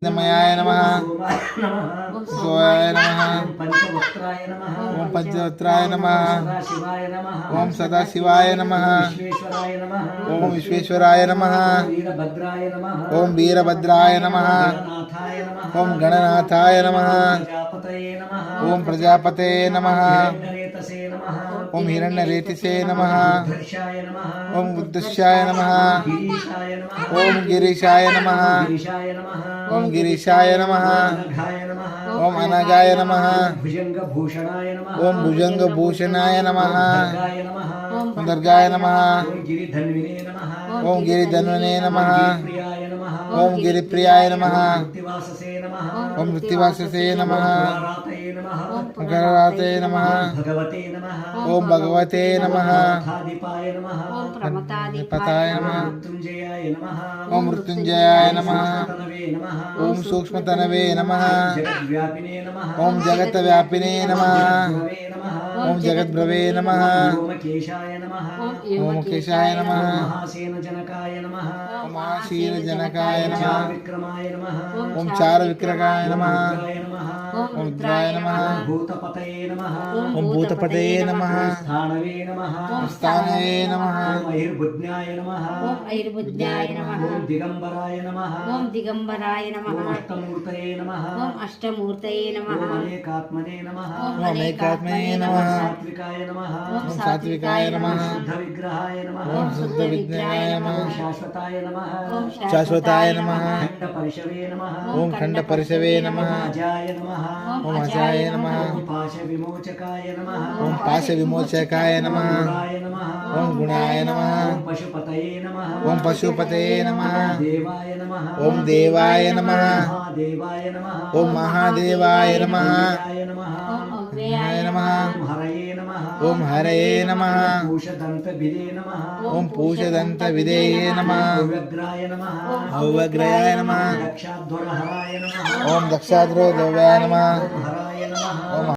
मयाय नमः सोयाय नमः ओम पंचवक्त्राय नमः ओम सदाशिवाय नमः ओम विश्वेश्वराय नमः ओम वीरभद्राय नमः ओम गणनाथाय नमः ओम प्रजापते नमः ओम हिरण्यरेतिसे नमः ओम बुद्धशाय नमः ओम गिरीशाय नमः ओम गिरीशाय नमः ओम अनगाय नमः ओम भुजंगभूषणाय नमः ओम दर्गाय नमः ओम गिरिधन्वने नमः ओम गिरिप्रियाय नमः ओम मृत्तिवाससे नमः ओम गणराते नमः ओम भगवते नमः ओम पताय नमः ओम मृत्युंजयाय नमः ओम सूक्ष्मतनवे नमः ओम जगत्व्यापिने नमः ओम जगद्भ्रवे नमः ओम केशाय नमः ओम महाशीलजनकाय नमः ओम चारविक्रमाय नमः ओम रुद्राय नमः ओम भूतपतये नमः ओम स्थानवे नमः ओम ऐर्बुद्ध्याय नमः ओम दिगंबराय नमः ओम दिगंबराय नमः ओम अष्टमूर्तये नमः ओम अष्टमूर्तये नमः ओम अनेकात्मने नमः ओम ओम अनेकात्मने नमः सात्विकाय नमः ओम ओम सात्विकाय नमः शुद्ध विग्रहाय नमः ओम शुद्ध विद्याय नमः ओम शाश्वताय नमः ओम शाश्वताय नमः खंड परिशवे नमः ओम खंड परिशवे नमः अजाय नमः ओम अजाय नमः ओम पाश विमोचकाय नमः ओम पाश विमोचकाय नमः गुणाय नमः ओम गुणाय नमः ओम पशुपतये नमः ओम पशुपतये नमः देवाय नमः ओम देवाय नमः महादेवाय नमः ओम महादेवाय नमः देवाय नमः ओम अव्ययाय अव्ययाय नमः ओम हरये नमः ओम हरये नमः पूषदन्तविदे नमः ओम पूषदन्तविधेये नमः व्यग्राय नमः औवग्रयाय नमः दक्षाध्वरहराय नमः ओम दक्षाद्रो द्रव्याय नमः हराय नमः ओम